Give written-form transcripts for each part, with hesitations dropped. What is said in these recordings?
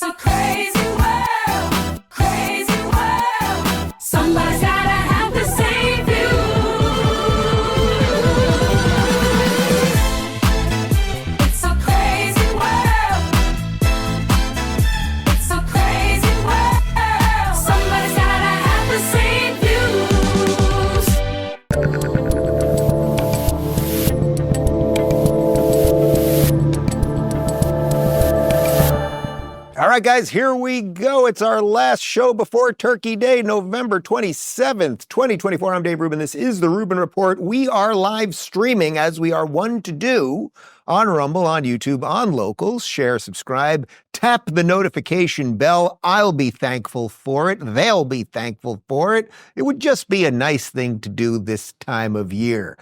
a crazy world, crazy world. Somebody's gotta have the same view. It's a crazy world. It's a crazy world. Somebody's gotta have the same views. All right, guys, here we go. It's our last show before Turkey Day, November 27th, 2024. I'm Dave Rubin. This is the Rubin Report. We are live streaming, as we are one to do, on Rumble, on YouTube, on Locals. Share, subscribe, tap the notification bell. I'll be thankful for it. They'll be thankful for it. It would just be a nice thing to do this time of year.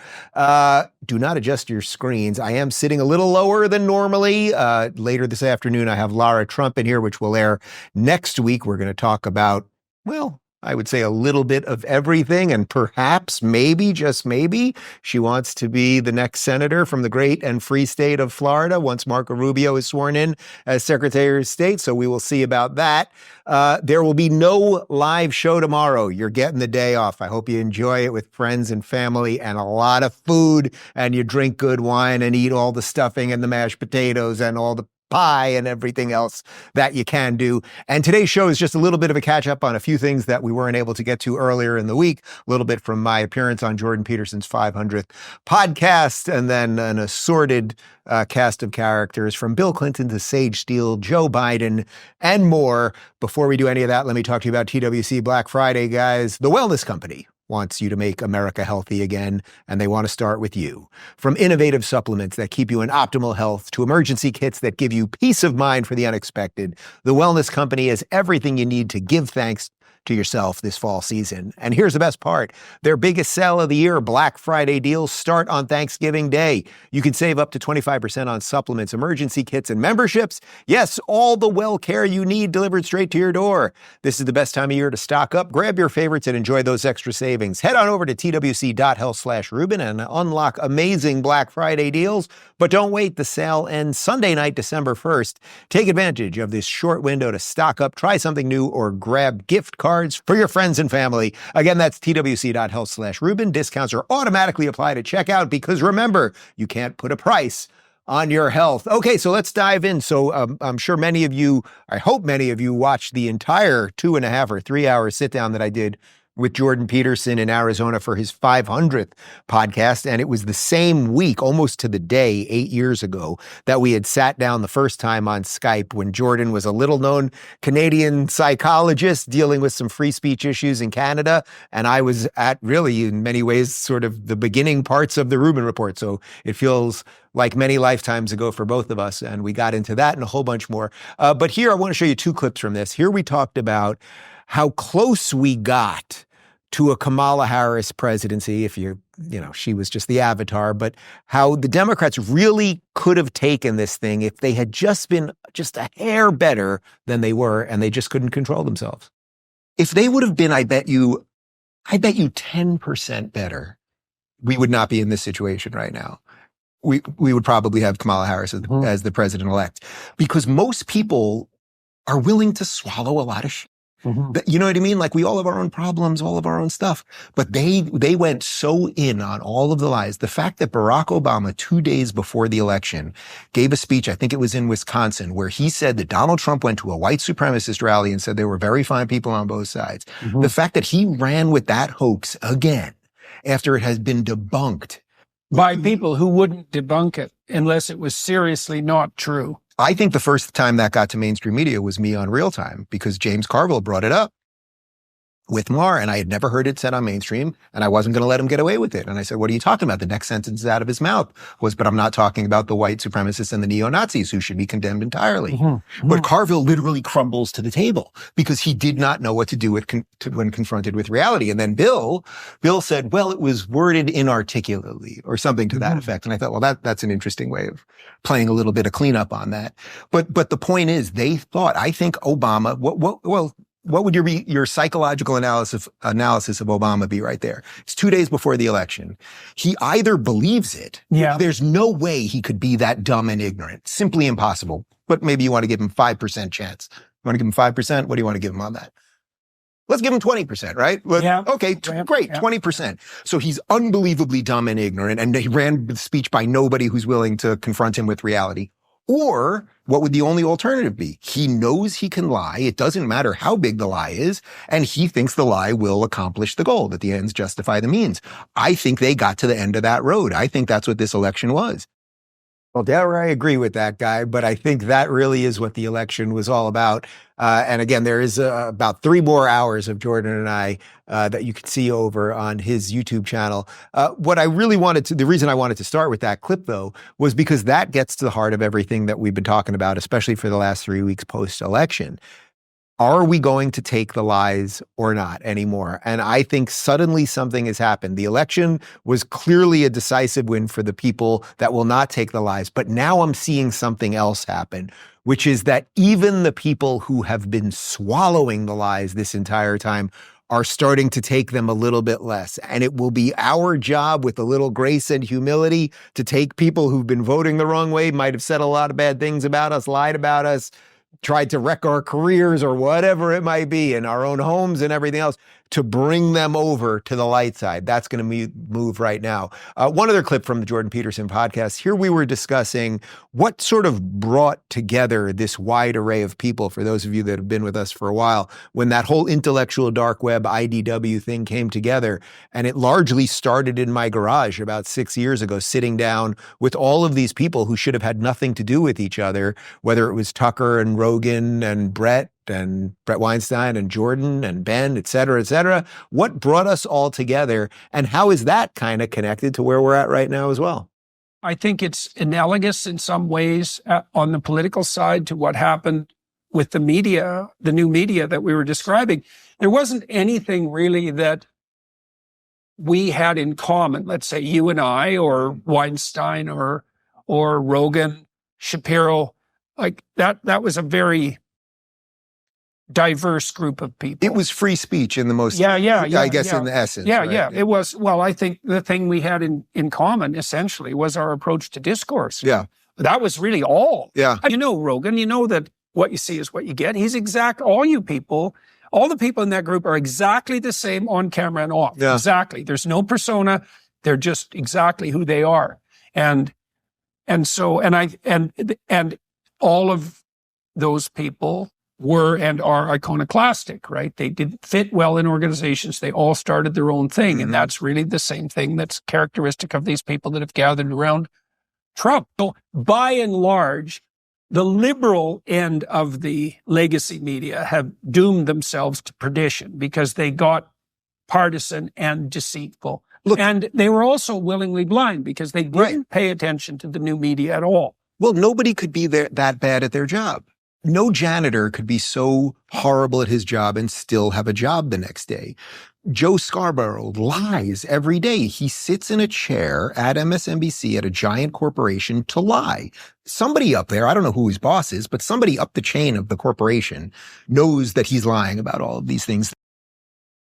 Do not adjust your screens. I am sitting a little lower than normally. Later this afternoon, I have Lara Trump in here, which will air next week. We're going to talk about, well, I would say a little bit of everything, and perhaps, maybe, just maybe, she wants to be the next senator from the great and free state of Florida once Marco Rubio is sworn in as Secretary of State, so we will see about that. There will be no live show tomorrow. You're getting the day off. I hope you enjoy it with friends and family and a lot of food, and you drink good wine and eat all the stuffing and the mashed potatoes and all the pie and everything else that you can do. And today's show is just a little bit of a catch up on a few things that we weren't able to get to earlier in the week. A little bit from my appearance on Jordan Peterson's 500th podcast, and then an assorted cast of characters from Bill Clinton to Sage Steele, Joe Biden, and more. Before we do any of that, let me talk to you about TWC Black Friday, guys. The Wellness Company wants you to make America healthy again, and they want to start with you. From innovative supplements that keep you in optimal health to emergency kits that give you peace of mind for the unexpected, the Wellness Company has everything you need to give thanks to yourself this fall season. And here's the best part. Their biggest sale of the year, Black Friday deals, start on Thanksgiving Day. You can save up to 25% on supplements, emergency kits, and memberships. Yes, all the well care you need delivered straight to your door. This is the best time of year to stock up, grab your favorites, and enjoy those extra savings. Head on over to twc.health/Rubin and unlock amazing Black Friday deals. But don't wait, the sale ends Sunday night, December 1st. Take advantage of this short window to stock up, try something new, or grab gift cards for your friends and family. Again, that's twc.health/Rubin. Discounts are automatically applied at checkout because remember, you can't put a price on your health. Okay, so let's dive in. So I'm sure many of you, I hope many of you watched the entire 2.5 or 3 hour sit down that I did with Jordan Peterson in Arizona for his 500th podcast. And it was the same week, almost to the day, 8 years ago, that we had sat down the first time on Skype when Jordan was a little-known Canadian psychologist dealing with some free speech issues in Canada. And I was at, really, in many ways, sort of the beginning parts of the Rubin Report. So it feels like many lifetimes ago for both of us. And we got into that and a whole bunch more. But here, I want to show you two clips from this. Here we talked about how close we got to a Kamala Harris presidency, if she was just the avatar, but how the Democrats really could have taken this thing if they had just been just a hair better than they were, and they just couldn't control themselves. If they would have been, I bet you 10% better, we would not be in this situation right now. We would probably have Kamala Harris as the president-elect, because most people are willing to swallow a lot of shit. You know what I mean? Like, we all have our own problems, all of our own stuff, but they went so in on all of the lies. The fact that Barack Obama, 2 days before the election, gave a speech, I think it was in Wisconsin, where he said that Donald Trump went to a white supremacist rally and said there were very fine people on both sides. The fact that he ran with that hoax again after it has been debunked by people who wouldn't debunk it unless it was seriously not true. I think the first time that got to mainstream media was me on Real Time, because James Carville brought it up with Maher, and I had never heard it said on mainstream, and I wasn't going to let him get away with it. And I said, what are you talking about? The next sentence out of his mouth was, but I'm not talking about the white supremacists and the neo-Nazis who should be condemned entirely. But Carville literally crumbles to the table because he did not know what to do when confronted with reality. And then Bill said, well, it was worded inarticulately or something to that effect. And I thought, well, that's an interesting way of playing a little bit of cleanup on that. But the point is, they thought, I think Obama, what would your psychological analysis of Obama be right there? It's 2 days before the election. He either believes it. Yeah. There's no way he could be that dumb and ignorant. Simply impossible. But maybe you want to give him 5% chance want to give him 5%? What do you want to give him on that? Let's give him 20%, right? Yeah. Okay, great, Yeah. 20%. So he's unbelievably dumb and ignorant, and he ran the speech by nobody who's willing to confront him with reality. Or what would the only alternative be? He knows he can lie. It doesn't matter how big the lie is. And he thinks the lie will accomplish the goal, that the ends justify the means. I think they got to the end of that road. I think that's what this election was. Well, Delaware, I agree with that guy, but I think that really is what the election was all about. And again, there is about 3 more hours of Jordan and I that you can see over on his YouTube channel. What I really wanted to, the reason I wanted to start with that clip, though, was because that gets to the heart of everything that we've been talking about, especially for the last 3 weeks post-election. Are we going to take the lies or not anymore? And I think suddenly something has happened. The election was clearly a decisive win for the people that will not take the lies. But now I'm seeing something else happen, which is that even the people who have been swallowing the lies this entire time are starting to take them a little bit less. And it will be our job, with a little grace and humility, to take people who've been voting the wrong way, might have said a lot of bad things about us, lied about us, tried to wreck our careers or whatever it might be, in our own homes and everything else, to bring them over to the light side. That's going to move right now. One other clip from the Jordan Peterson podcast. Here we were discussing what sort of brought together this wide array of people, for those of you that have been with us for a while, when that whole intellectual dark web IDW thing came together. And it largely started in my garage about 6 years ago, sitting down with all of these people who should have had nothing to do with each other, whether it was Tucker and Rogan and Brett Weinstein and Jordan and Ben, et cetera, et cetera. What brought us all together, and how is that kind of connected to where we're at right now as well? I think it's analogous in some ways on the political side to what happened with the media, the new media that we were describing. There wasn't anything really that we had in common. Let's say you and I, or Weinstein, or Rogan, Shapiro, like that. That was a very diverse group of people. It was free speech in the most, I guess, in the essence. Right? It was. Well, I think the thing we had in common essentially was our approach to discourse. Yeah. That was really all. Yeah. You know, Rogan, you know that what you see is what you get. He's all you people, all the people in that group are exactly the same on camera and off. Yeah. Exactly. There's no persona. They're just exactly who they are. And all of those people were and are iconoclastic, right? They didn't fit well in organizations. They all started their own thing. Mm-hmm. And that's really the same thing that's characteristic of these people that have gathered around Trump. So by and large, the liberal end of the legacy media have doomed themselves to perdition because they got partisan and deceitful. Look, and they were also willingly blind because they didn't pay attention to the new media at all. Well, nobody could be that bad at their job. No janitor could be so horrible at his job and still have a job the next day. Joe Scarborough lies every day. He sits in a chair at MSNBC at a giant corporation to lie. Somebody up there, I don't know who his boss is, but somebody up the chain of the corporation knows that he's lying about all of these things.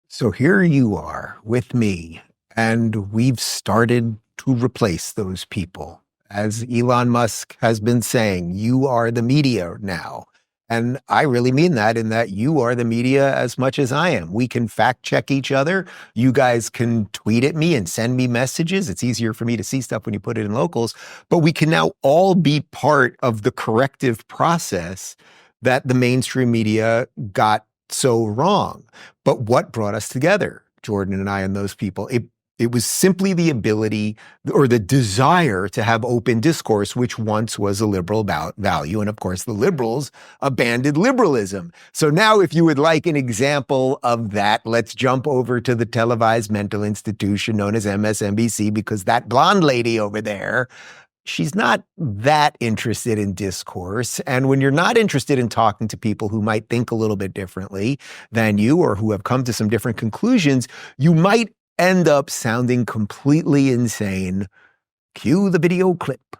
So here you are with me, and we've started to replace those people. As Elon Musk has been saying, you are the media now. And I really mean that, in that you are the media as much as I am. We can fact check each other. You guys can tweet at me and send me messages. It's easier for me to see stuff when you put it in locals. But we can now all be part of the corrective process that the mainstream media got so wrong. But what brought us together, Jordan and I and those people? It was simply the ability or the desire to have open discourse, which once was a liberal value. And of course, the liberals abandoned liberalism. So now, if you would like an example of that, let's jump over to the televised mental institution known as MSNBC, because that blonde lady over there, she's not that interested in discourse. And when you're not interested in talking to people who might think a little bit differently than you, or who have come to some different conclusions, you might end up sounding completely insane. Cue the video clip.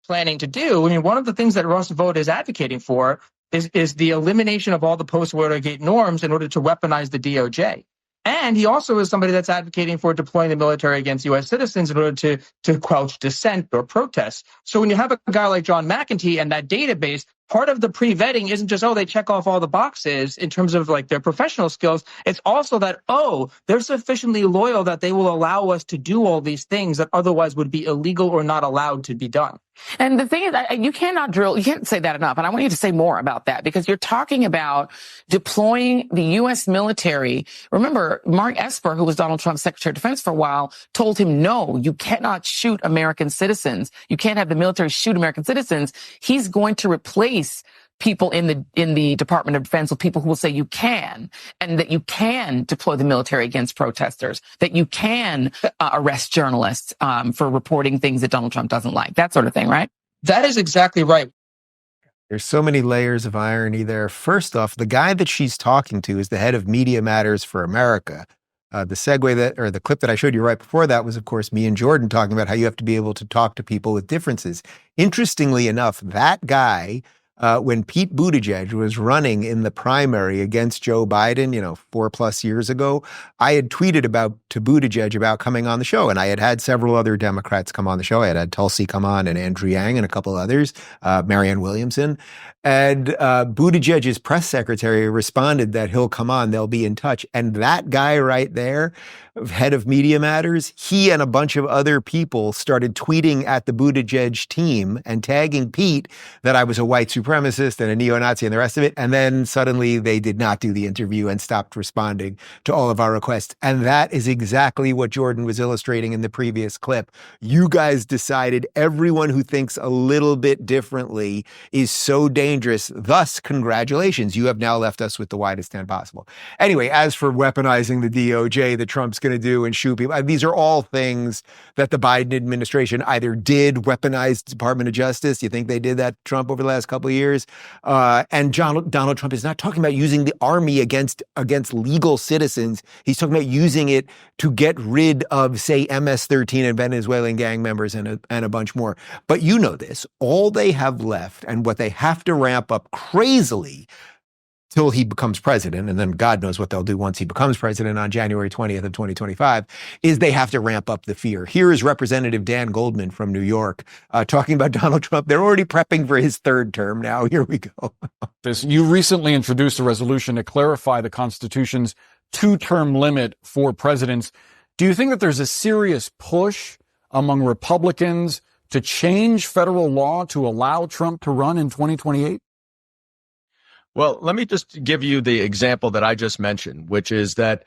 Planning to do. I mean, one of the things that Ross Vogt is advocating for is the elimination of all the post-Watergate norms in order to weaponize the DOJ. And he also is somebody that's advocating for deploying the military against U.S. citizens in order to quench dissent or protest. So when you have a guy like John McEntee and that database, part of the pre-vetting isn't just, they check off all the boxes in terms of like their professional skills. It's also that, they're sufficiently loyal that they will allow us to do all these things that otherwise would be illegal or not allowed to be done. And the thing is, you can't say that enough. And I want you to say more about that, because you're talking about deploying the U.S. military. Remember, Mark Esper, who was Donald Trump's Secretary of Defense for a while, told him, no, you cannot shoot American citizens. You can't have the military shoot American citizens. He's going to replace people in the Department of Defense with people who will say you can, and that you can deploy the military against protesters, that you can arrest journalists for reporting things that Donald Trump doesn't like, that sort of thing, right? That is exactly right. There's so many layers of irony there. First off, the guy that she's talking to is the head of Media Matters for America. The clip that I showed you right before that was, of course, me and Jordan talking about how you have to be able to talk to people with differences. Interestingly enough, that guy, when Pete Buttigieg was running in the primary against Joe Biden, 4+ years ago, I had tweeted to Buttigieg about coming on the show. And I had several other Democrats come on the show. I had Tulsi come on, and Andrew Yang and a couple others, Marianne Williamson. And Buttigieg's press secretary responded that he'll come on, they'll be in touch. And that guy right there, head of Media Matters, he and a bunch of other people started tweeting at the Buttigieg team and tagging Pete that I was a white supremacist and a neo-Nazi and the rest of it. And then suddenly they did not do the interview and stopped responding to all of our requests. And that is exactly what Jordan was illustrating in the previous clip. You guys decided everyone who thinks a little bit differently is so dangerous. Thus, congratulations. You have now left us with the widest stand possible. Anyway, as for weaponizing the DOJ that Trump's going to do and shoot people, these are all things that the Biden administration either did, weaponize the Department of Justice. You think they did that, Trump, over the last couple of years? And Donald Trump is not talking about using the army against legal citizens. He's talking about using it to get rid of, say, MS-13 and Venezuelan gang members and a bunch more. But you know this. All they have left and what they have to ramp up crazily till he becomes president, and then God knows what they'll do once he becomes president on January 20th of 2025, is they have to ramp up the fear. Here is Representative Dan Goldman from New York talking about Donald Trump. They're already prepping for his third term now. Here we go. You recently introduced a resolution to clarify the Constitution's 2-term limit for presidents. Do you think that there's a serious push among Republicans to change federal law to allow Trump to run in 2028? Well, let me just give you the example that I just mentioned, which is that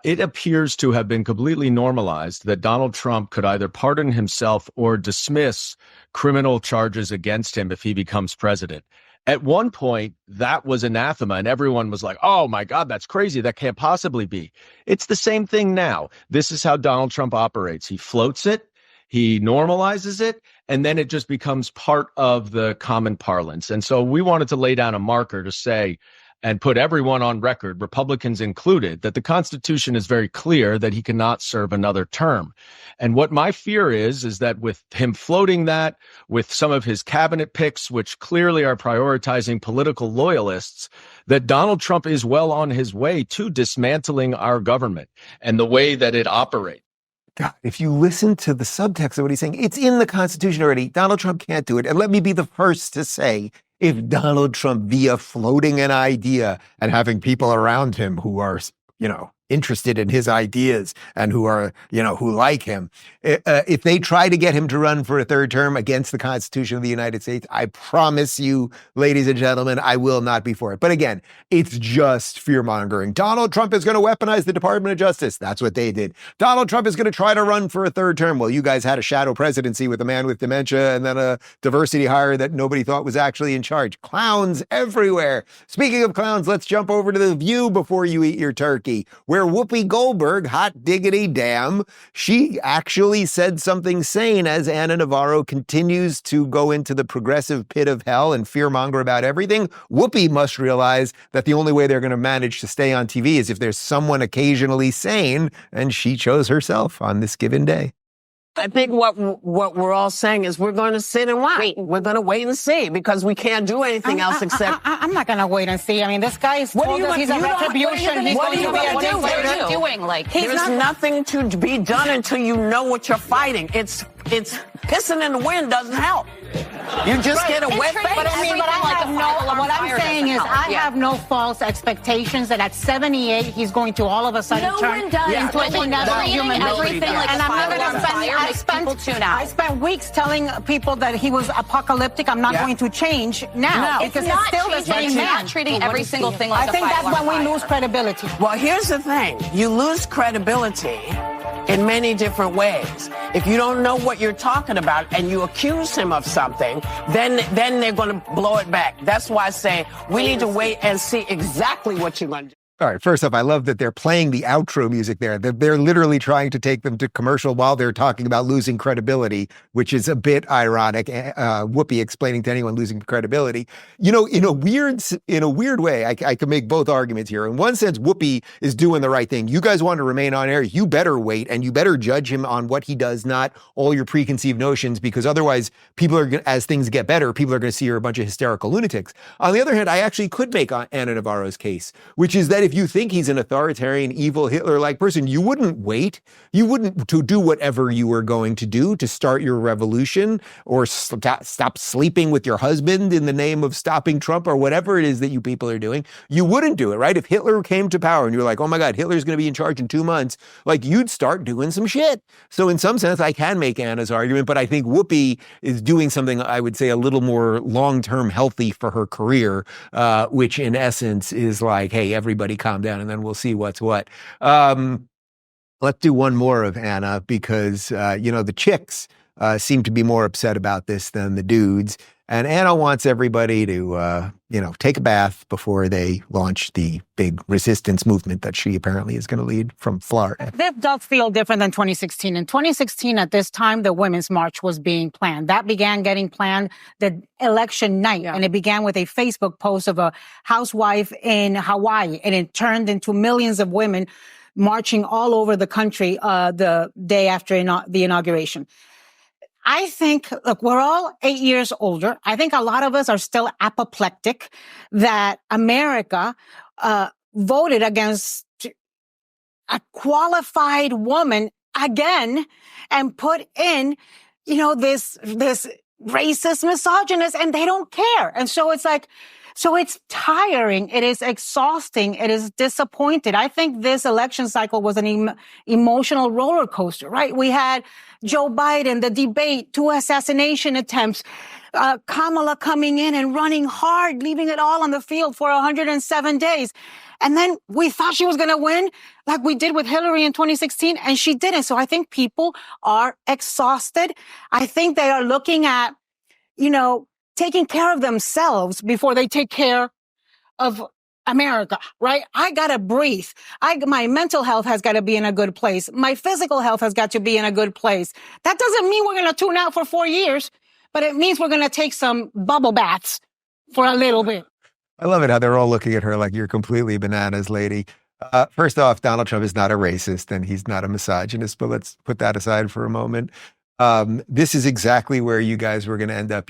it appears to have been completely normalized that Donald Trump could either pardon himself or dismiss criminal charges against him if he becomes president. At one point, that was anathema, and everyone was like, oh, my God, that's crazy. That can't possibly be. It's the same thing now. This is how Donald Trump operates. He floats it. He normalizes it, and then it just becomes part of the common parlance. And so we wanted to lay down a marker to say, and put everyone on record, Republicans included, that the Constitution is very clear that he cannot serve another term. And what my fear is that with him floating that, with some of his cabinet picks, which clearly are prioritizing political loyalists, that Donald Trump is well on his way to dismantling our government and the way that it operates. God, if you listen to the subtext of what he's saying, it's in the Constitution already. Donald Trump can't do it. And let me be the first to say, if Donald Trump, via floating an idea and having people around him who are, interested in his ideas and who are, who like him, if they try to get him to run for a third term against the Constitution of the United States, I promise you, ladies and gentlemen, I will not be for it. But again, it's just fear-mongering. Donald Trump is going to weaponize the Department of Justice. That's what they did. Donald Trump is going to try to run for a third term. Well, you guys had a shadow presidency with a man with dementia and then a diversity hire that nobody thought was actually in charge. Clowns everywhere. Speaking of clowns, let's jump over to The View before you eat your turkey, where Whoopi Goldberg, hot diggity damn, she actually said something sane as Anna Navarro continues to go into the progressive pit of hell and fearmonger about everything. Whoopi must realize that the only way they're going to manage to stay on TV is if there's someone occasionally sane, and she chose herself on this given day. I think what we're all saying is we're going to sit and watch. We're going to wait and see because we can't do anything else except. I'm not going to wait and see. I mean, this guy is told us he's a retribution. He's going to be a dictator. There's nothing to be done until you know what you're fighting. It's It's pissing in the wind doesn't help. You just get a wet face. But I mean, what I'm saying is I have no false expectations that at 78 he's going to all of a sudden turn into another human being. And I'm not going to spend. I spent weeks telling people that he was apocalyptic. I'm not going to change now because it's still the same man. Not treating every single thing like I think that's when we lose credibility. Well, here's the thing. You lose credibility in many different ways. If you don't know what you're talking about and you accuse him of something, then they're going to blow it back. That's why I say we need to wait and see exactly what you're going to do. All right, first off, I love that they're playing the outro music there. They're literally trying to take them to commercial while they're talking about losing credibility, which is a bit ironic. Whoopi explaining to anyone losing credibility. You know, in a weird way, I can make both arguments here. In one sense, Whoopi is doing the right thing. You guys want to remain on air, you better wait, and you better judge him on what he does, not all your preconceived notions, because otherwise, as things get better, people are going to see you're a bunch of hysterical lunatics. On the other hand, I actually could make Anna Navarro's case, which is that if you think he's an authoritarian, evil, Hitler-like person, you wouldn't wait. You wouldn't to do whatever you were going to do to start your revolution or stop sleeping with your husband in the name of stopping Trump or whatever it is that you people are doing. You wouldn't do it, right? If Hitler came to power and you're like, oh my God, Hitler's going to be in charge in 2 months, like you'd start doing some shit. So in some sense, I can make Anna's argument, but I think Whoopi is doing something I would say a little more long-term healthy for her career, which in essence is like, hey, everybody calm down and then we'll see what's what. Let's do one more of Anna because, the chicks seem to be more upset about this than the dudes. And Anna wants everybody to, take a bath before they launch the big resistance movement that she apparently is going to lead from Florida. This does feel different than 2016. In 2016, at this time, the Women's March was being planned. That began getting planned the election night. And it began with a Facebook post of a housewife in Hawaii. And it turned into millions of women marching all over the country the day after the inauguration. I think, look, we're all 8 years older. I think a lot of us are still apoplectic that America voted against a qualified woman again and put in, this racist misogynist, and they don't care. And so it's like, so it's tiring. It is exhausting. It is disappointed. I think this election cycle was an emotional roller coaster, right? We had Joe Biden, the debate, 2 assassination attempts, Kamala coming in and running hard, leaving it all on the field for 107 days. And then we thought she was going to win like we did with Hillary in 2016, and she didn't. So I think people are exhausted. I think they are looking at, taking care of themselves before they take care of America, right? I gotta breathe. My mental health has got to be in a good place. My physical health has got to be in a good place. That doesn't mean we're going to tune out for 4 years, but it means we're going to take some bubble baths for a little bit. I love it how they're all looking at her like you're completely bananas, lady. First off, Donald Trump is not a racist and he's not a misogynist, but let's put that aside for a moment. This is exactly where you guys were going to end up.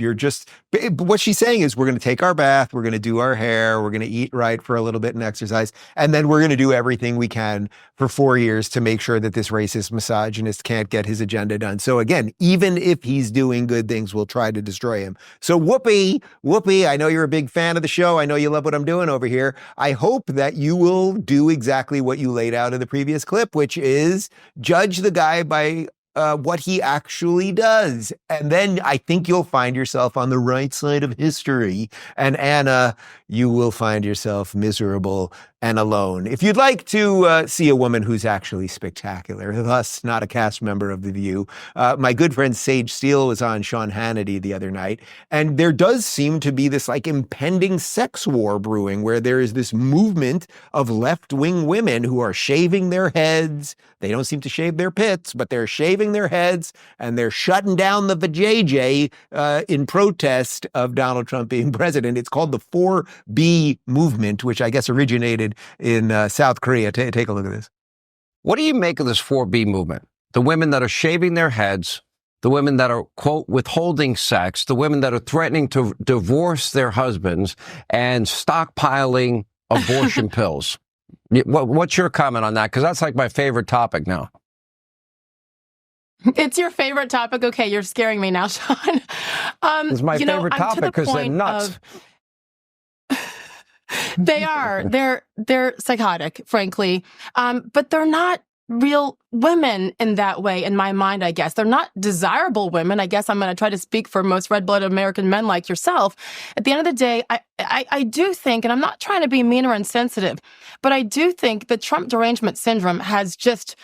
What she's saying is we're going to take our bath, we're going to do our hair, we're going to eat right for a little bit and exercise, and then we're going to do everything we can for 4 years to make sure that this racist misogynist can't get his agenda done. So again, even if he's doing good things, we'll try to destroy him. So Whoopi, I know you're a big fan of the show. I know you love what I'm doing over here. I hope that you will do exactly what you laid out in the previous clip, which is judge the guy by what he actually does. And then I think you'll find yourself on the right side of history. And Anna, you will find yourself miserable and alone. If you'd like to see a woman who's actually spectacular, thus not a cast member of The View, my good friend Sage Steele was on Sean Hannity the other night, and there does seem to be this like impending sex war brewing where there is this movement of left-wing women who are shaving their heads. They don't seem to shave their pits, but they're shaving their heads, and they're shutting down the vajayjay in protest of Donald Trump being president. It's called the 4B movement, which I guess originated in South Korea. Take a look at this. What do you make of this 4B movement? The women that are shaving their heads, the women that are, quote, withholding sex, the women that are threatening to divorce their husbands and stockpiling abortion pills. What's your comment on that? Because that's like my favorite topic now. It's your favorite topic. Okay, you're scaring me now, Sean. It's my favorite topic because they're nuts. They are. They're psychotic, frankly. But they're not real women in that way, in my mind, I guess. They're not desirable women. I guess I'm going to try to speak for most red-blooded American men like yourself. At the end of the day, I do think, and I'm not trying to be mean or insensitive, but I do think the Trump derangement syndrome has just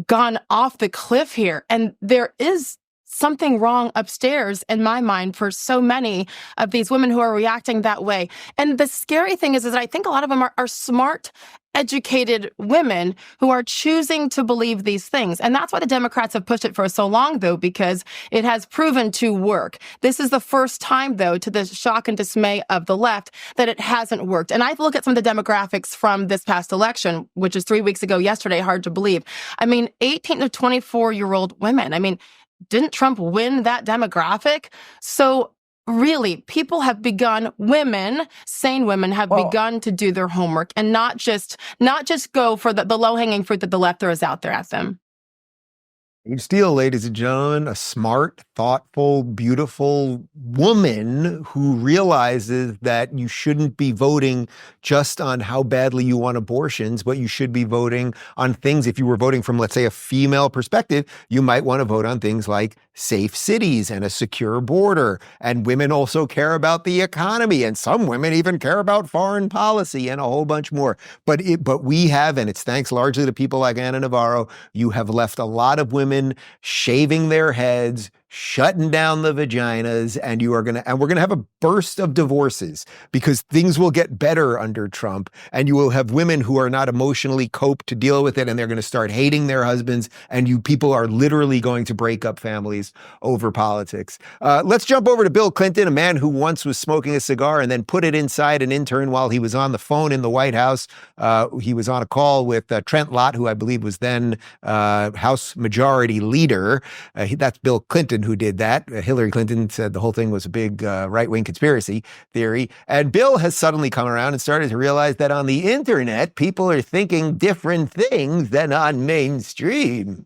gone off the cliff here. And there is something wrong upstairs in my mind for so many of these women who are reacting that way. And the scary thing is that I think a lot of them are smart, educated women who are choosing to believe these things. And that's why the Democrats have pushed it for so long, though, because it has proven to work. This is the first time, though, to the shock and dismay of the left, that it hasn't worked. And I look at some of the demographics from this past election, which is 3 weeks ago yesterday, hard to believe. I mean, 18 to 24-year-old women. I mean, didn't Trump win that demographic? So really, people have begun, sane women have begun to do their homework and not just go for the low-hanging fruit that the left throws out there at them. Steele, ladies and gentlemen, a smart, thoughtful, beautiful woman who realizes that you shouldn't be voting just on how badly you want abortions, but you should be voting on things. If you were voting from, let's say, a female perspective, you might want to vote on things like safe cities and a secure border. And women also care about the economy, and some women even care about foreign policy and a whole bunch more. But we have, and it's thanks largely to people like Anna Navarro, you have left a lot of women shaving their heads, shutting down the vaginas, and we're going to have a burst of divorces because things will get better under Trump, and you will have women who are not emotionally coped to deal with it, and they're going to start hating their husbands, and you people are literally going to break up families over politics. Let's jump over to Bill Clinton, a man who once was smoking a cigar and then put it inside an intern while he was on the phone in the White House. He was on a call with Trent Lott, who I believe was then House Majority Leader. That's Bill Clinton who did that. Hillary Clinton said the whole thing was a big right-wing conspiracy theory. And Bill has suddenly come around and started to realize that on the internet, people are thinking different things than on mainstream.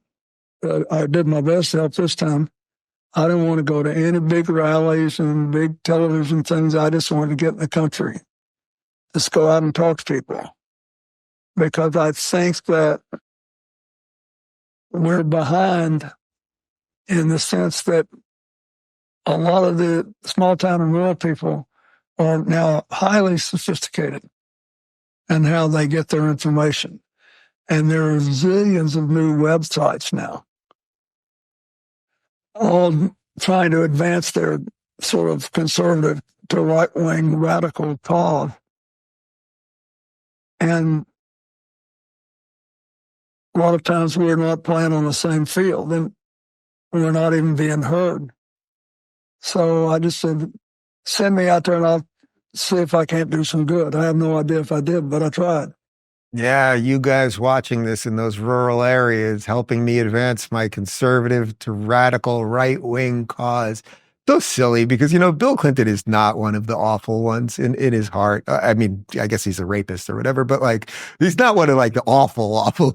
I did my best to help this time. I didn't want to go to any big rallies and big television things. I just wanted to get in the country. Just go out and talk to people. Because I think that we're behind in the sense that a lot of the small town and rural people are now highly sophisticated in how they get their information. And there are zillions of new websites now, all trying to advance their sort of conservative to right-wing radical cause. And a lot of times we're not playing on the same field, and we're not even being heard. So I just said, send me out there and I'll see if I can't do some good. I have no idea if I did, but I tried. Yeah, you guys watching this in those rural areas, helping me advance my conservative to radical right-wing cause. So silly because, Bill Clinton is not one of the awful ones in his heart. I mean, I guess he's a rapist or whatever, but he's not one of the awful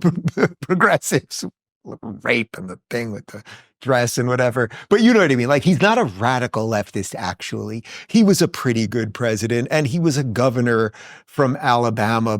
progressives. Rape and the thing with the dress and whatever. But you know what I mean? He's not a radical leftist, actually. He was a pretty good president, and he was a governor from Alabama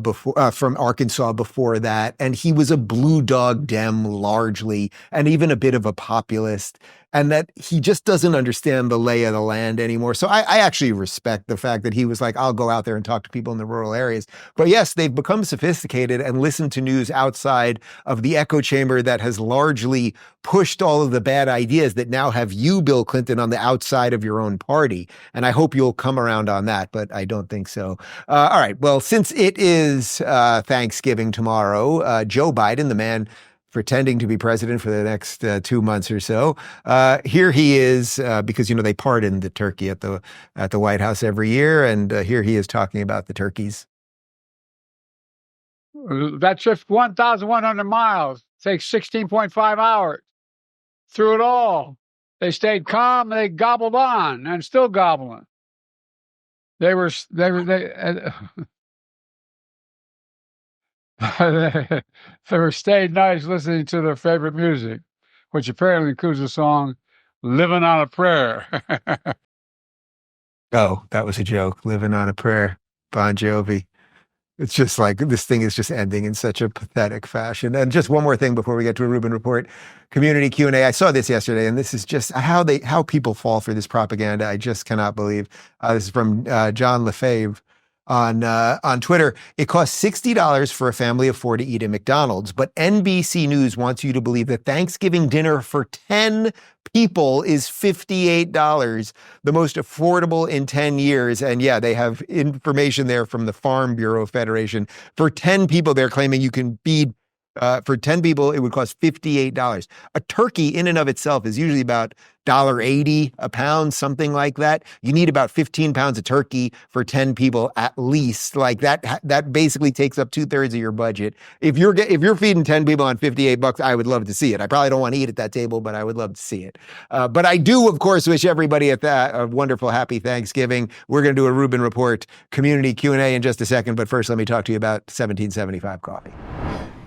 from Arkansas before that. And he was a blue dog Dem largely, and even a bit of a populist. And that he just doesn't understand the lay of the land anymore. So I actually respect the fact that he was like, I'll go out there and talk to people in the rural areas. But yes, they've become sophisticated and listen to news outside of the echo chamber that has largely pushed all of the bad ideas that now have you, Bill Clinton, on the outside of your own party. And I hope you'll come around on that, but I don't think so. All right. Well, since it is Thanksgiving tomorrow, Joe Biden, the man pretending to be president for the next 2 months or so. Here he is, because, they pardon the turkey at the White House every year. And here he is talking about the turkeys. That trip, 1,100 miles, takes 16.5 hours. Through it all, they stayed calm. They gobbled on and still gobbling. They stayed nice listening to their favorite music. which apparently includes the song Living on a Prayer. Oh, that was a joke. Living on a Prayer, Bon Jovi. It's just like this thing is just ending in such a pathetic fashion. And just one more thing before we get to a Rubin Report community Q&A. I saw this yesterday, and this is just how people fall for this propaganda. I just cannot believe. This is from John Lefebvre on Twitter. It costs $60 for a family of 4 to eat at McDonald's, but NBC News wants you to believe that Thanksgiving dinner for 10 people is $58, the most affordable in 10 years. And yeah, they have information there from the Farm Bureau Federation. For 10 people, they're claiming you can feed for 10 people, it would cost $58. A turkey in and of itself is usually about $1.80 a pound, something like that. You need about 15 pounds of turkey for 10 people at least. Like that basically takes up 2/3 of your budget. If you're feeding 10 people on $58, I would love to see it. I probably don't want to eat at that table, but I would love to see it. But I do, of course, wish everybody a wonderful, happy Thanksgiving. We're going to do a Rubin Report community Q&A in just a second, but first let me talk to you about 1775 coffee.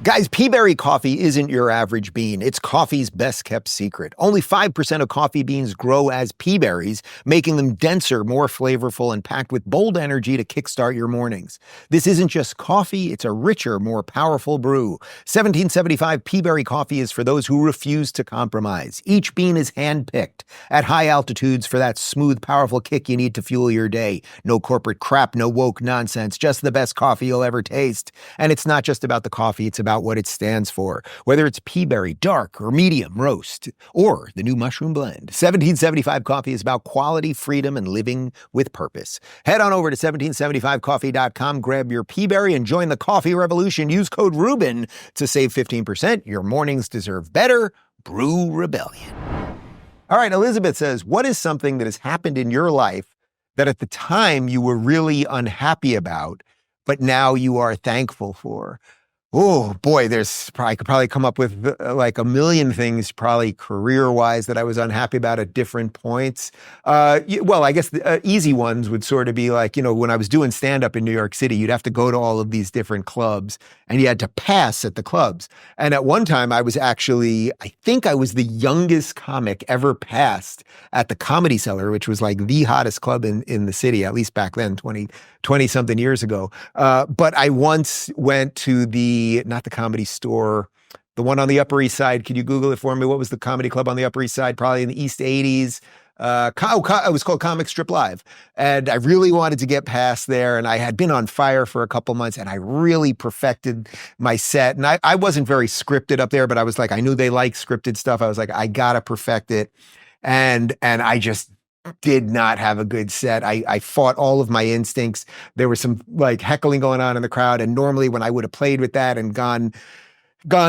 Guys, Peaberry coffee isn't your average bean. It's coffee's best kept secret. Only 5% of coffee beans grow as peaberries, making them denser, more flavorful, and packed with bold energy to kickstart your mornings. This isn't just coffee, it's a richer, more powerful brew. 1775 Peaberry coffee is for those who refuse to compromise. Each bean is hand-picked at high altitudes for that smooth, powerful kick you need to fuel your day. No corporate crap, no woke nonsense, just the best coffee you'll ever taste. And it's not just about the coffee, it's about what it stands for, whether it's Peaberry, dark or medium roast, or the new mushroom blend. 1775 coffee is about quality, freedom, and living with purpose. Head on over to 1775coffee.com, grab your Peaberry, and join the coffee revolution. Use code Rubin to save 15%. Your mornings deserve better. Brew Rebellion. All right, Elizabeth says, what is something that has happened in your life that at the time you were really unhappy about, but now you are thankful for? Oh boy, I could probably come up with like a million things, probably career-wise, that I was unhappy about at different points. Well, I guess the easy ones would sort of be like, when I was doing stand-up in New York City, you'd have to go to all of these different clubs, and you had to pass at the clubs. And at one time, I think I was the youngest comic ever passed at the Comedy Cellar, which was like the hottest club in the city, at least back then, 20-something years ago. But I once went to not the Comedy Store, the one on the Upper East Side. Could you Google it for me? What was the comedy club on the Upper East Side? Probably in the East 80s. It was called Comic Strip Live. And I really wanted to get past there. And I had been on fire for a couple months, and I really perfected my set. And I wasn't very scripted up there, but I was like, I knew they liked scripted stuff. I was like, I gotta perfect it. And I just did not have a good set. I fought all of my instincts. There was some like heckling going on in the crowd. And normally when I would have played with that and gone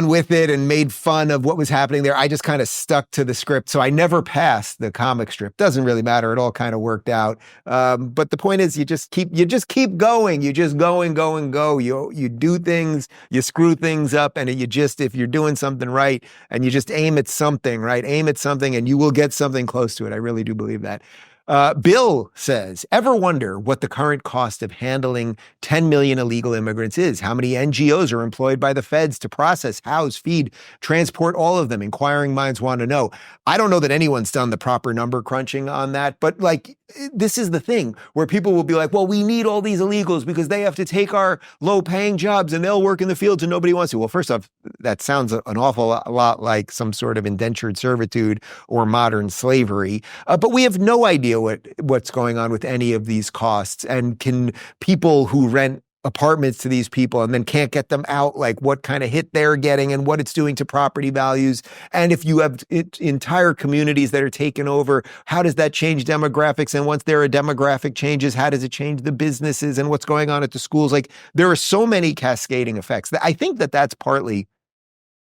with it and made fun of what was happening there, I just kind of stuck to the script. So I never passed the comic strip. Doesn't really matter. It all kind of worked out. But the point is you just keep going. You just go and go and go. You do things, you screw things up, and if you're doing something right and you just aim at something, right? Aim at something and you will get something close to it. I really do believe that. Bill says, ever wonder what the current cost of handling 10 million illegal immigrants is? How many NGOs are employed by the feds to process, house, feed, transport all of them? Inquiring minds want to know. I don't know that anyone's done the proper number crunching on that, but like, this is the thing where people will be like, well, we need all these illegals because they have to take our low paying jobs and they'll work in the fields and nobody wants to. Well, first off, that sounds an awful lot like some sort of indentured servitude or modern slavery. But we have no idea what's going on with any of these costs. And can people who rent apartments to these people and then can't get them out, like what kind of hit they're getting and what it's doing to property values. And if you have entire communities that are taken over, how does that change demographics? And once there are demographic changes, how does it change the businesses and what's going on at the schools? Like there are so many cascading effects. I think that's partly,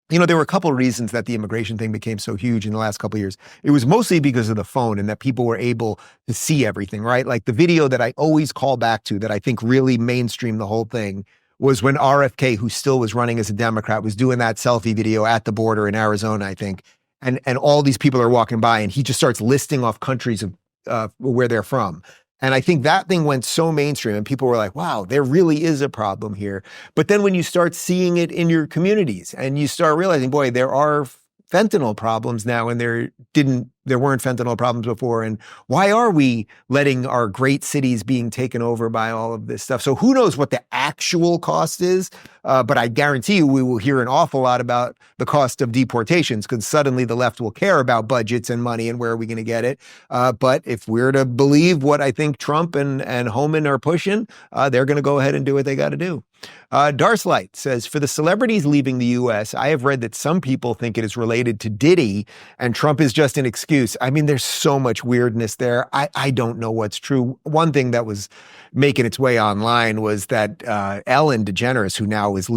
there were a couple of reasons that the immigration thing became so huge in the last couple of years. It was mostly because of the phone and that people were able to see everything, right? Like the video that I always call back to that I think really mainstreamed the whole thing was when RFK, who still was running as a Democrat, was doing that selfie video at the border in Arizona, I think. And all these people are walking by and he just starts listing off countries of where they're from. And I think that thing went so mainstream and people were like, wow, there really is a problem here. But then when you start seeing it in your communities and you start realizing, boy, there are fentanyl problems now and there weren't fentanyl problems before? And why are we letting our great cities being taken over by all of this stuff? So who knows what the actual cost is? But I guarantee you we will hear an awful lot about the cost of deportations because suddenly the left will care about budgets and money and where are we going to get it. But if we're to believe what I think Trump and Homan are pushing, they're going to go ahead and do what they got to do. Darslight says, for the celebrities leaving the U.S., I have read that some people think it is related to Diddy and Trump is just an excuse. I mean, there's so much weirdness there. I don't know what's true. One thing that was making its way online was that Ellen DeGeneres, who now is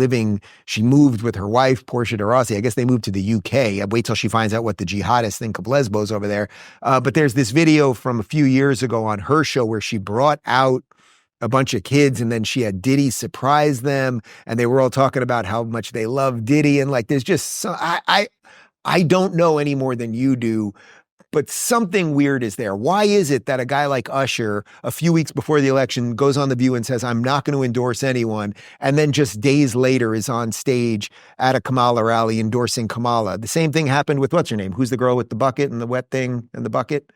she moved with her wife, Portia de Rossi. I guess they moved to the UK. Wait till she finds out what the jihadists think of lesbos over there. But there's this video from a few years ago on her show where she brought out a bunch of kids and then she had Diddy surprise them and they were all talking about how much they love Diddy. And like, there's just, I don't know any more than you do, but something weird is there. Why is it that a guy like Usher, a few weeks before the election, goes on The View and says, I'm not going to endorse anyone, and then just days later is on stage at a Kamala rally endorsing Kamala? The same thing happened with, what's her name? Who's the girl with the bucket and the wet thing and the bucket?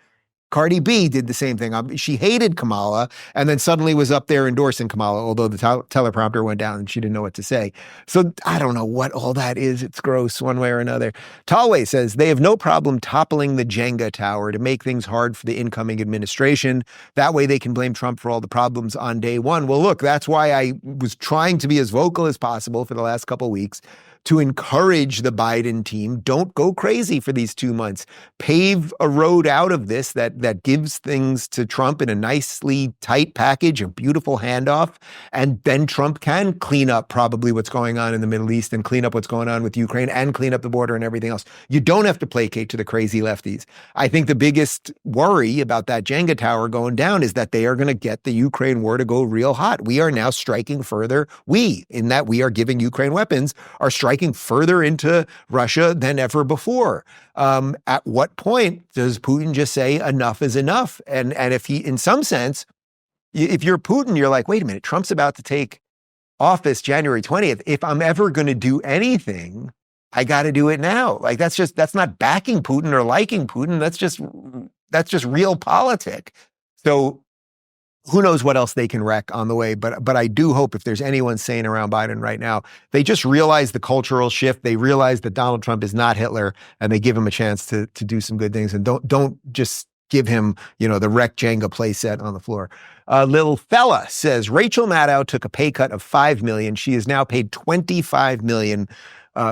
Cardi B did the same thing. She hated Kamala and then suddenly was up there endorsing Kamala, although the teleprompter went down and she didn't know what to say. So I don't know what all that is. It's gross one way or another. Talway says they have no problem toppling the Jenga tower to make things hard for the incoming administration. That way they can blame Trump for all the problems on day one. Well, look, that's why I was trying to be as vocal as possible for the last couple of weeks to encourage the Biden team. Don't go crazy for these 2 months. Pave a road out of this that gives things to Trump in a nicely tight package, a beautiful handoff. And then Trump can clean up probably what's going on in the Middle East and clean up what's going on with Ukraine and clean up the border and everything else. You don't have to placate to the crazy lefties. I think the biggest worry about that Jenga tower going down is that they are going to get the Ukraine war to go real hot. We are now striking further. In that we are giving Ukraine weapons, are striking further into Russia than ever before. At what point does Putin just say enough is enough? And if he, in some sense, if you're Putin, you're like, wait a minute, Trump's about to take office January 20th. If I'm ever going to do anything, I got to do it now. Like that's not backing Putin or liking Putin. That's just real politic. So who knows what else they can wreck on the way. But I do hope if there's anyone sane around Biden right now, they just realize the cultural shift. They realize that Donald Trump is not Hitler and they give him a chance to do some good things and don't just give him, the wreck Jenga play set on the floor. Lil Fella says Rachel Maddow took a pay cut of $5 million. She is now paid $25 million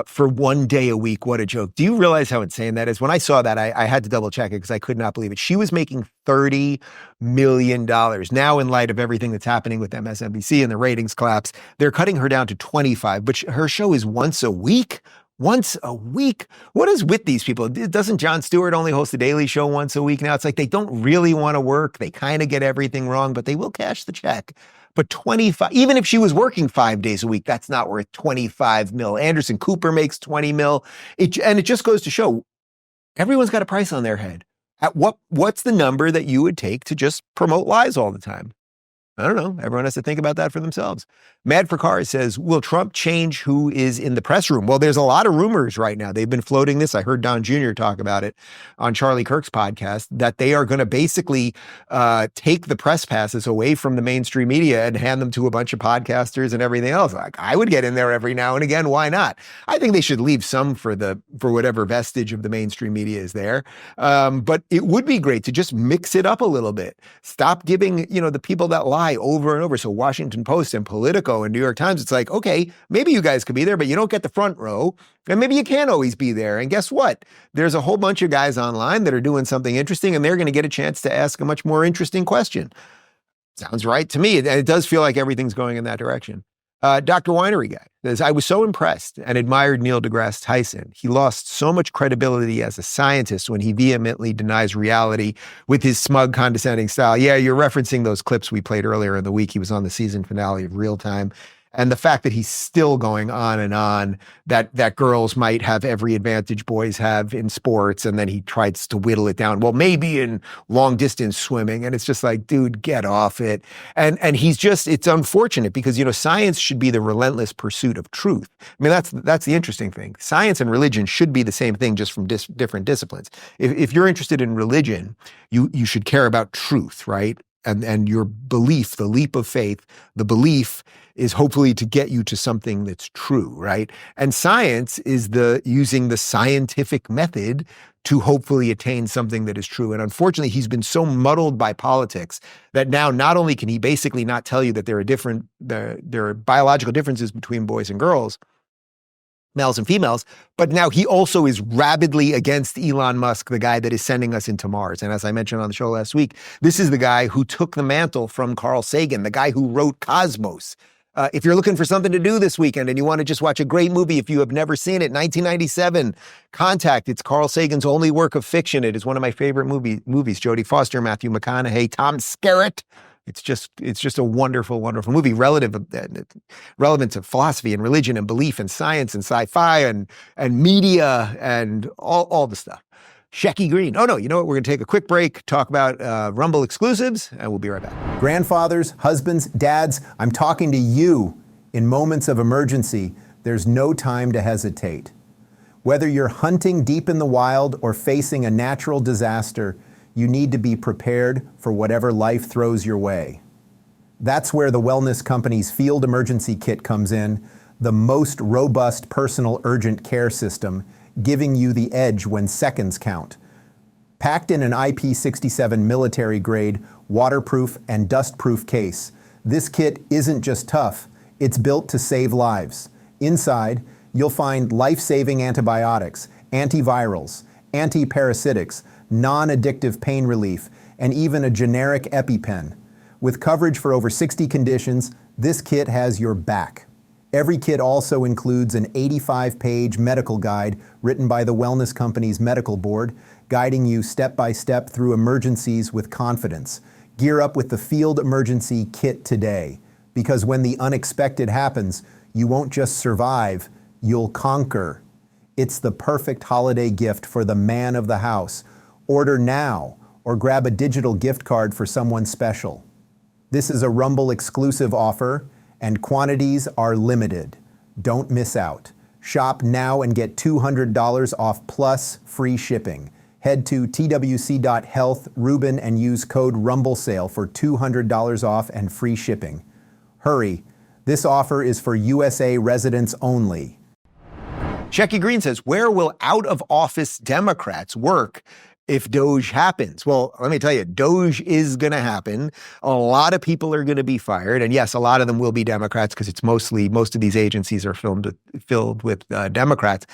for 1 day a week. What a joke. Do you realize how insane that is? When I saw that, I had to double check it because I could not believe it. She was making $30 million. Now, in light of everything that's happening with MSNBC and the ratings collapse, they're cutting her down to 25, but her show is once a week. Once a week? What is with these people? Doesn't Jon Stewart only host the Daily Show once a week now? It's like they don't really want to work. They kind of get everything wrong, but they will cash the check. But 25, even if she was working 5 days a week, that's not worth 25 mil. Anderson Cooper makes 20 mil. And it just goes to show everyone's got a price on their head. At what's the number that you would take to just promote lies all the time? I don't know. Everyone has to think about that for themselves. Mad for Cars says, will Trump change who is in the press room? Well, there's a lot of rumors right now. They've been floating this. I heard Don Jr. talk about it on Charlie Kirk's podcast, that they are going to basically take the press passes away from the mainstream media and hand them to a bunch of podcasters and everything else. Like, I would get in there every now and again. Why not? I think they should leave some for whatever vestige of the mainstream media is there. But it would be great to just mix it up a little bit. Stop giving, the people that lie over and over. So Washington Post and Politico and New York Times, it's like, okay, maybe you guys could be there, but you don't get the front row. And maybe you can't always be there. And guess what? There's a whole bunch of guys online that are doing something interesting and they're going to get a chance to ask a much more interesting question. Sounds right to me. It does feel like everything's going in that direction. Dr. Winery Guy says, I was so impressed and admired Neil deGrasse Tyson. He lost so much credibility as a scientist when he vehemently denies reality with his smug, condescending style. Yeah, you're referencing those clips we played earlier in the week. He was on the season finale of Real Time. And the fact that he's still going on and on, that girls might have every advantage boys have in sports, and then he tries to whittle it down. Well, maybe in long distance swimming, and it's just like, dude, get off it. And he's just, it's unfortunate because, you know, science should be the relentless pursuit of truth. I mean, that's the interesting thing. Science and religion should be the same thing, just from different disciplines. If you're interested in religion, you should care about truth, right? And your belief, the leap of faith, the belief is hopefully to get you to something that's true, right? And science is using the scientific method to hopefully attain something that is true. And unfortunately, he's been so muddled by politics that now not only can he basically not tell you that there are biological differences between boys and girls, males and females, but now he also is rabidly against Elon Musk, the guy that is sending us into Mars. And as I mentioned on the show last week, this is the guy who took the mantle from Carl Sagan, the guy who wrote Cosmos. If you're looking for something to do this weekend and you want to just watch a great movie, if you have never seen it, 1997, Contact. It's Carl Sagan's only work of fiction. It is one of my favorite movies. Jodie Foster, Matthew McConaughey, Tom Skerritt. It's just a wonderful, wonderful movie, relevant to philosophy and religion and belief and science and sci-fi and media and all the stuff. Shecky Green. Oh no, you know what? We're going to take a quick break, talk about Rumble exclusives, and we'll be right back. Grandfathers, husbands, dads, I'm talking to you. In moments of emergency, there's no time to hesitate. Whether you're hunting deep in the wild or facing a natural disaster, you need to be prepared for whatever life throws your way. That's where the wellness company's Field Emergency Kit comes in, the most robust personal urgent care system, giving you the edge when seconds count. Packed in an IP67 military-grade, waterproof and dust-proof case, this kit isn't just tough, it's built to save lives. Inside, you'll find life-saving antibiotics, antivirals, antiparasitics, non-addictive pain relief, and even a generic EpiPen. With coverage for over 60 conditions, this kit has your back. Every kit also includes an 85-page medical guide written by the wellness company's medical board, guiding you step-by-step through emergencies with confidence. Gear up with the Field Emergency Kit today, because when the unexpected happens, you won't just survive, you'll conquer. It's the perfect holiday gift for the man of the house. Order now or grab a digital gift card for someone special. This is a Rumble exclusive offer and quantities are limited. Don't miss out. Shop now and get $200 off plus free shipping. Head to twc.health, Rubin, and use code RumbleSale for $200 off and free shipping. Hurry. This offer is for USA residents only. Shecky Green says, where will out-of-office Democrats work if Doge happens? Well, let me tell you, Doge is going to happen. A lot of people are going to be fired. And yes, a lot of them will be Democrats because it's most of these agencies are filled with Democrats.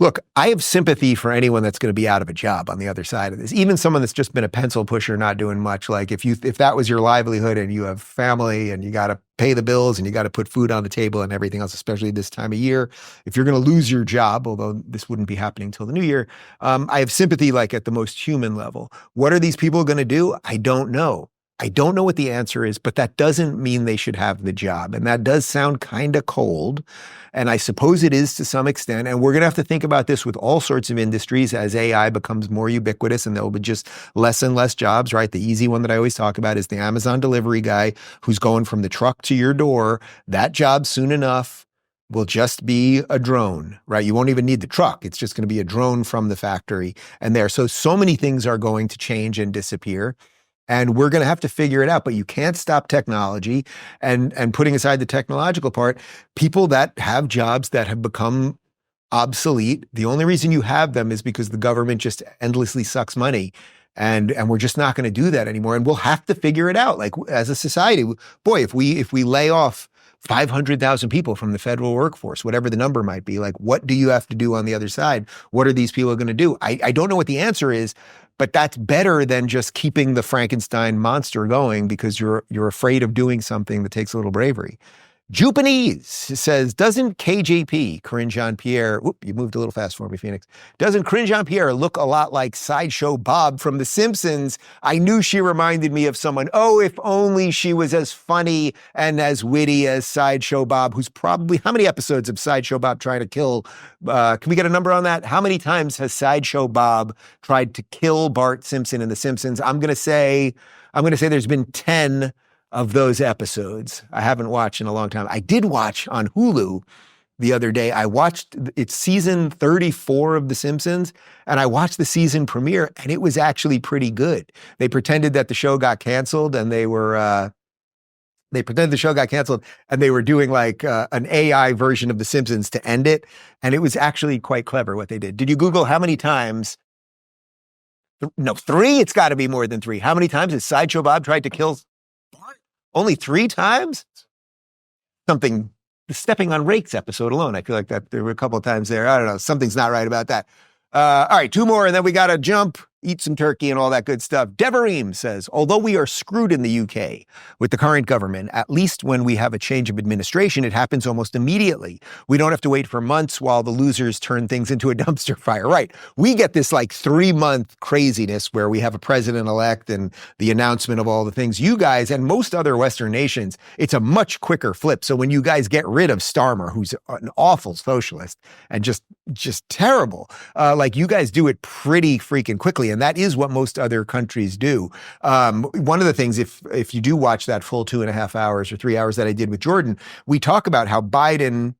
Look, I have sympathy for anyone that's going to be out of a job on the other side of this. Even someone that's just been a pencil pusher, not doing much. Like if that was your livelihood and you have family and you got to pay the bills and you got to put food on the table and everything else, especially this time of year, if you're going to lose your job, although this wouldn't be happening till the new year, I have sympathy like at the most human level. What are these people going to do? I don't know. I don't know what the answer is, but that doesn't mean they should have the job. And that does sound kind of cold. And I suppose it is to some extent. And we're going to have to think about this with all sorts of industries as AI becomes more ubiquitous and there'll be just less and less jobs, right? The easy one that I always talk about is the Amazon delivery guy who's going from the truck to your door. That job soon enough will just be a drone, right? You won't even need the truck. It's just going to be a drone from the factory and there. So many things are going to change and disappear. And we're going to have to figure it out, but you can't stop technology. And putting aside the technological part, people that have jobs that have become obsolete, the only reason you have them is because the government just endlessly sucks money. And we're just not going to do that anymore. And we'll have to figure it out. Like as a society, boy, if we lay off 500,000 people from the federal workforce, whatever the number might be, like what do you have to do on the other side? What are these people going to do? I don't know what the answer is. But that's better than just keeping the Frankenstein monster going because you're afraid of doing something that takes a little bravery. Jupanese says, doesn't KJP, Corinne Jean-Pierre, you moved a little fast for me, Phoenix. Doesn't Corinne Jean-Pierre look a lot like Sideshow Bob from The Simpsons? I knew she reminded me of someone. Oh, if only she was as funny and as witty as Sideshow Bob, who's probably, how many episodes of Sideshow Bob trying to kill, can we get a number on that? How many times has Sideshow Bob tried to kill Bart Simpson in The Simpsons? I'm going to say there's been 10 of those episodes. I haven't watched in a long time. I did watch on Hulu the other day. I watched, it's season 34 of The Simpsons, and I watched the season premiere, and it was actually pretty good. They pretended that the show got canceled, and they were doing like an AI version of The Simpsons to end it, and it was actually quite clever what they did. Did you Google how many times? No, 3? It's got to be more than 3. How many times has Sideshow Bob tried to kill Bart? Only 3 times? Something, the Stepping on Rakes episode alone, I feel like that there were a couple of times there. I don't know, something's not right about that. All right, 2 more, and then we got to jump, eat some turkey and all that good stuff. Devarim says, although we are screwed in the UK with the current government, at least when we have a change of administration, it happens almost immediately. We don't have to wait for months while the losers turn things into a dumpster fire. Right. We get this like 3-month craziness where we have a president-elect and the announcement of all the things. You guys and most other Western nations, it's a much quicker flip. So when you guys get rid of Starmer, who's an awful socialist and just terrible, like you guys do it pretty freaking quickly. And that is what most other countries do. One of the things, if you do watch that full 2.5 hours or 3 hours that I did with Jordan, we talk about how Biden,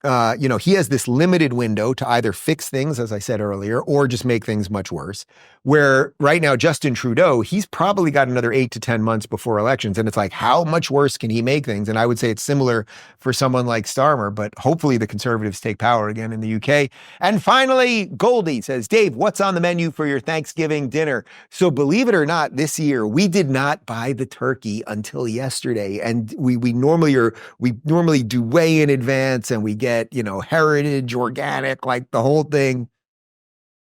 he has this limited window to either fix things, as I said earlier, or just make things much worse. Where right now, Justin Trudeau, he's probably got another 8 to 10 months before elections. And it's like, how much worse can he make things? And I would say it's similar for someone like Starmer, but hopefully the Conservatives take power again in the UK. And finally, Goldie says, Dave, what's on the menu for your Thanksgiving dinner? So believe it or not, this year, we did not buy the turkey until yesterday. And we normally do way in advance, and we get, heritage, organic, like the whole thing,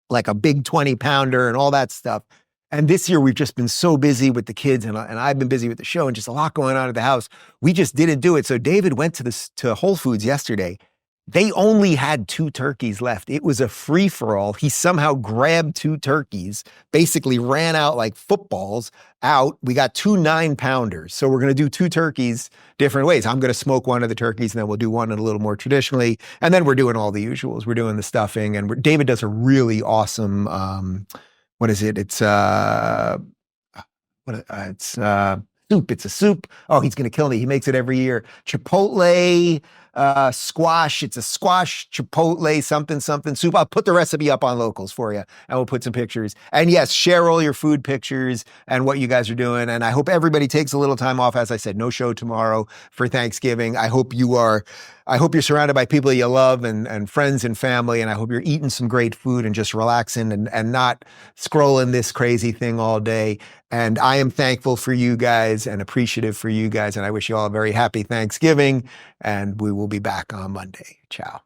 like a big 20-pounder and all that stuff. And this year we've just been so busy with the kids, and I've been busy with the show and just a lot going on at the house. We just didn't do it. So David went to Whole Foods yesterday. They only had 2 turkeys left. It was a free-for-all. He somehow grabbed 2 turkeys, basically ran out like footballs out. We got 2 9-pounders. So we're going to do 2 turkeys different ways. I'm going to smoke one of the turkeys, and then we'll do one a little more traditionally. And then we're doing all the usuals. We're doing the stuffing, and David does a really awesome, what is it? It's soup. It's a soup. Oh, he's going to kill me. He makes it every year. Chipotle, squash. It's a squash, chipotle, something soup. I'll put the recipe up on Locals for you, and we'll put some pictures. And yes, share all your food pictures and what you guys are doing. And I hope everybody takes a little time off. As I said, no show tomorrow for Thanksgiving. I hope you're surrounded by people you love and friends and family. And I hope you're eating some great food and just relaxing and not scrolling this crazy thing all day. And I am thankful for you guys and appreciative for you guys. And I wish you all a very happy Thanksgiving. And we will be back on Monday. Ciao.